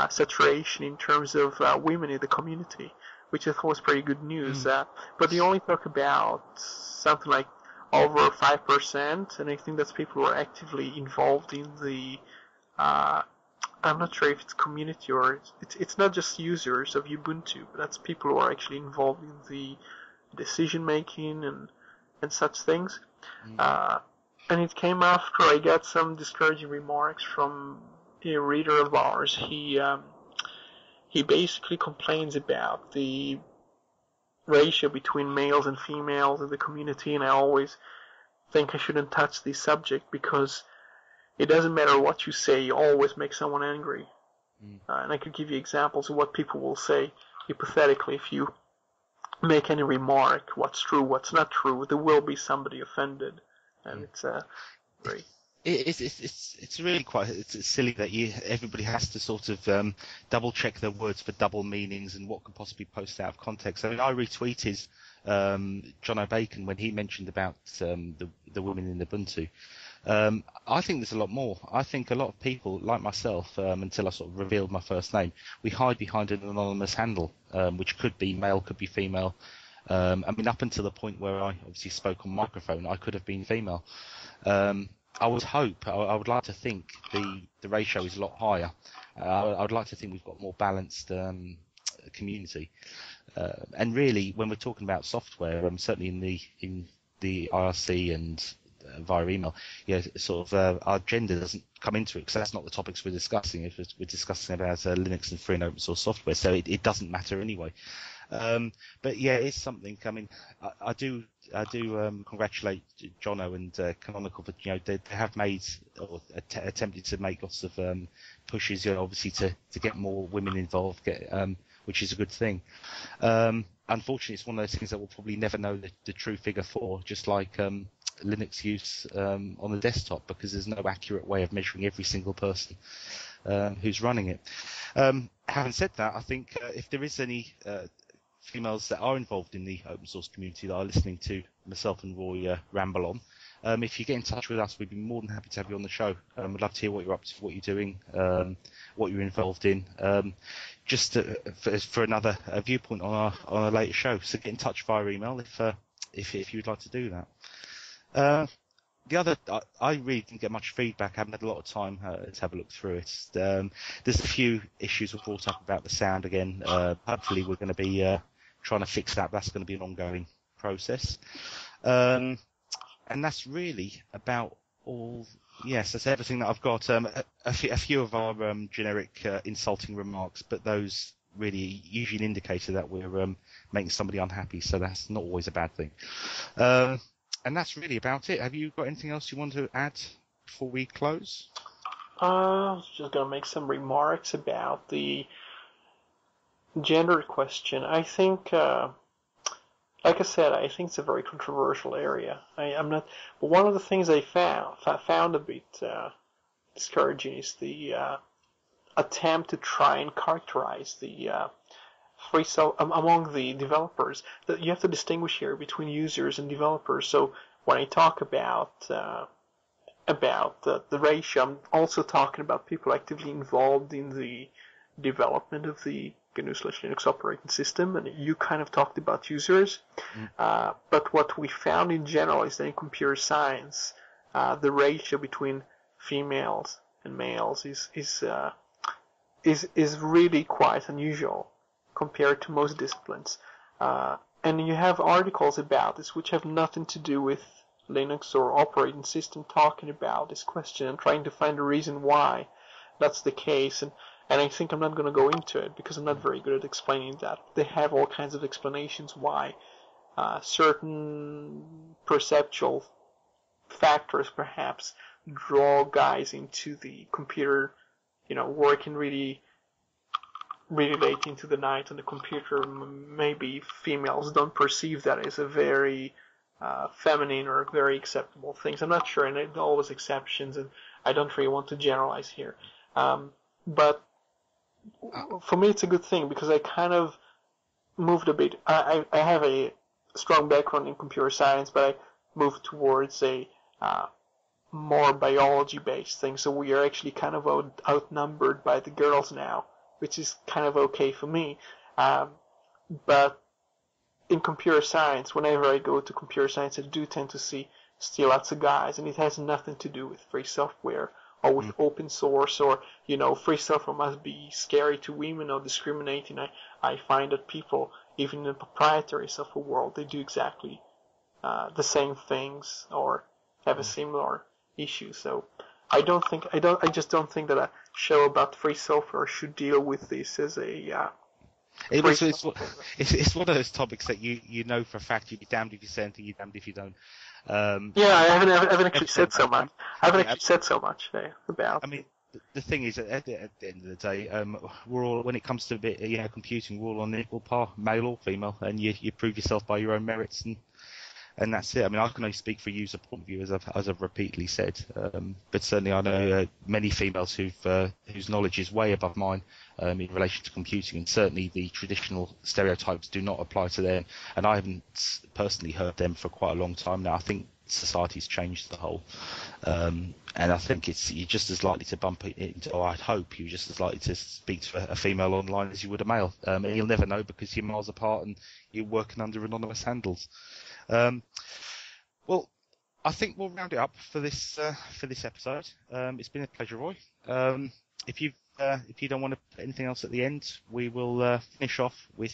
saturation in terms of women in the community, which I thought was pretty good news. But they only talk about something like over 5%, and I think that's people who are actively involved in the. I'm not sure if it's community or it's not just users of Ubuntu, but that's people who are actually involved in the decision making and such things. And it came after I got some discouraging remarks from a reader of ours. He basically complains about the ratio between males and females in the community, and I always think I shouldn't touch this subject because it doesn't matter what you say, you always make someone angry. And I could give you examples of what people will say hypothetically. If you make any remark, what's true, what's not true, there will be somebody offended, and it's very. It's really it's silly that everybody has to sort of double check their words for double meanings and what could possibly post out of context. I mean, I retweeted John O'Bacon when he mentioned about the women in Ubuntu. I think there's a lot more. I think a lot of people, like myself, until I sort of revealed my first name, we hide behind an anonymous handle, which could be male, could be female. I mean, up until the point where I obviously spoke on microphone, I could have been female. I would like to think the ratio is a lot higher. I would like to think we've got more balanced community. And really, when we're talking about software, certainly in the IRC and via email, sort of our gender doesn't come into it because that's not the topics we're discussing. If we're discussing about Linux and free and open source software, so it doesn't matter anyway. But yeah, it's something. I mean, I do congratulate Jono and Canonical, but they have made or attempted to make lots of pushes, obviously to get more women involved, which is a good thing. Unfortunately, it's one of those things that we'll probably never know the true figure for, just like Linux use on the desktop, because there's no accurate way of measuring every single person who's running it. Having said that, I think if there is any females that are involved in the open source community that are listening to myself and Roy ramble on, if you get in touch with us, we'd be more than happy to have you on the show. We'd love to hear what you're up to, what you're doing, what you're involved in, just for another viewpoint on a later show. So get in touch via email if you'd like to do that. The other, I really didn't get much feedback. I haven't had a lot of time to have a look through it. There's a few issues we brought up about the sound again. Hopefully we're going to be trying to fix that. That's going to be an ongoing process. And that's really about all. Yes, that's everything that I've got. A few of our generic insulting remarks, but those really usually an indicator that we're making somebody unhappy, so that's not always a bad thing. And that's really about it. Have you got anything else you want to add before we close? I was just going to make some remarks about the gender question. I think, like I said, I think it's a very controversial area. I'm not, but one of the things I found a bit discouraging is the attempt to try and characterize the free among the developers. That you have to distinguish here between users and developers. So when I talk about the ratio, I'm also talking about people actively involved in the development of the GNU/Linux operating system, and you kind of talked about users. But what we found in general is that in computer science, the ratio between females and males is really quite unusual compared to most disciplines. And you have articles about this which have nothing to do with Linux or operating system talking about this question and trying to find a reason why that's the case. And I think I'm not going to go into it because I'm not very good at explaining that. They have all kinds of explanations why certain perceptual factors perhaps draw guys into the computer, working really late into the night on the computer. Maybe females don't perceive that as a very feminine or very acceptable thing. I'm not sure, and there are always exceptions, and I don't really want to generalize here. But for me, it's a good thing because I kind of moved a bit. I have a strong background in computer science, but I moved towards a more biology-based thing. So we are actually kind of outnumbered by the girls now which is kind of okay for me. But in computer science, whenever I go to computer science, I do tend to see still lots of guys, and it has nothing to do with free software or with open source, or, free software must be scary to women or discriminating. I find that people, even in the proprietary software world, they do exactly the same things or have a similar issue. So I just don't think that a show about free software should deal with this as a it's one of those topics that you know for a fact you'd be damned if you say anything, you're damned if you don't. Yeah, I haven't actually said so much. About. I mean, the thing is, at the end of the day, we're all, when it comes to computing, we're all on equal par, male or female, and you prove yourself by your own merits, and that's it. I mean, I can only speak for user point of view, as I've repeatedly said, but certainly I know many females whose knowledge is way above mine in relation to computing, and certainly the traditional stereotypes do not apply to them, and I haven't personally heard them for quite a long time now. I think society's changed as a whole, and I think you're just as likely to bump into, or I'd hope you're just as likely to speak to a female online as you would a male, and you'll never know because you're miles apart and you're working under anonymous handles. Well, I think we'll round it up for this episode. It's been a pleasure, Roy. If you don't want to put anything else at the end, we will finish off with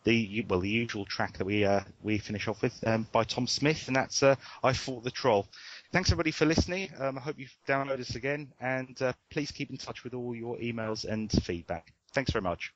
the usual track that we finish off with by Tom Smith, and that's "I Fought the Troll." Thanks everybody for listening. I hope you've downloaded us again, and please keep in touch with all your emails and feedback. Thanks very much.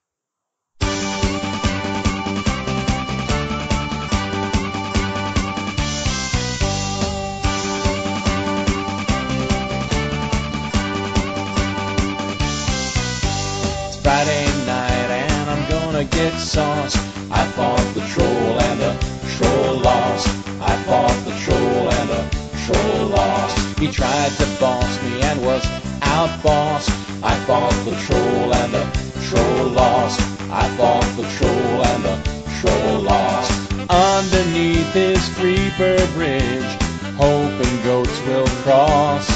Friday night and I'm gonna get sauce. I fought the troll and the troll lost. I fought the troll and the troll lost. He tried to boss me and was outbossed. I fought the troll and the troll lost. I fought the troll and the troll lost. Underneath his creeper bridge, hoping goats will cross.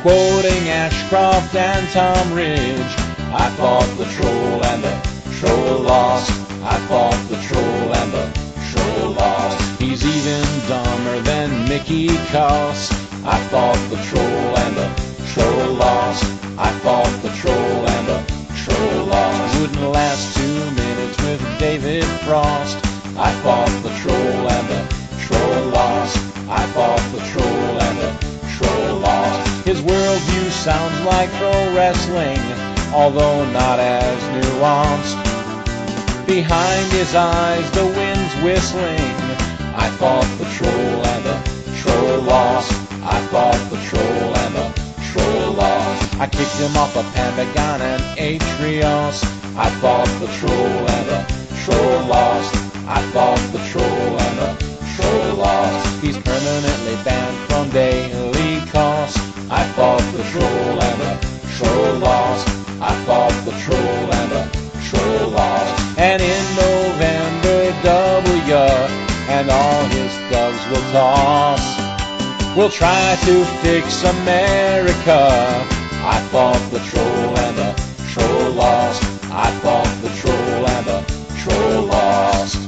Quoting Ashcroft and Tom Ridge, I fought the troll and the troll lost. I fought the troll and the troll lost. He's even dumber than Mickey Coss. I fought the troll and the troll lost. I fought the troll and the troll lost. Wouldn't last 2 minutes with David Frost. I fought the troll and the troll lost. I fought the troll and the troll lost. His worldview sounds like pro wrestling, although not as nuanced. Behind his eyes the wind's whistling. I fought the troll and the troll lost. I fought the troll and the troll lost. I kicked him off of Pentagon and Atrios. I fought the troll and the troll lost. I fought the troll and the troll lost. He's permanently banned from daily cost. I fought the troll and the troll lost. I fought the troll and the troll lost. And in November, W and all his thugs will toss. We'll try to fix America. I fought the troll and the troll lost. I fought the troll and the troll lost.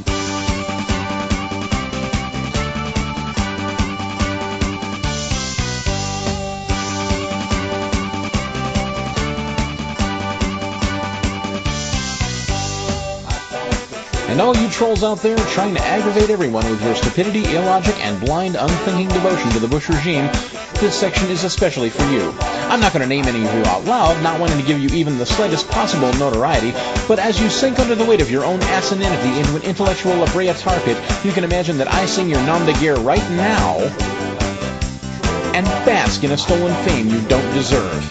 And all you trolls out there trying to aggravate everyone with your stupidity, illogic, and blind, unthinking devotion to the Bush regime, this section is especially for you. I'm not going to name any of you out loud, not wanting to give you even the slightest possible notoriety, but as you sink under the weight of your own asininity into an intellectual La Brea tar pit, you can imagine that I sing your nom de guerre right now and bask in a stolen fame you don't deserve.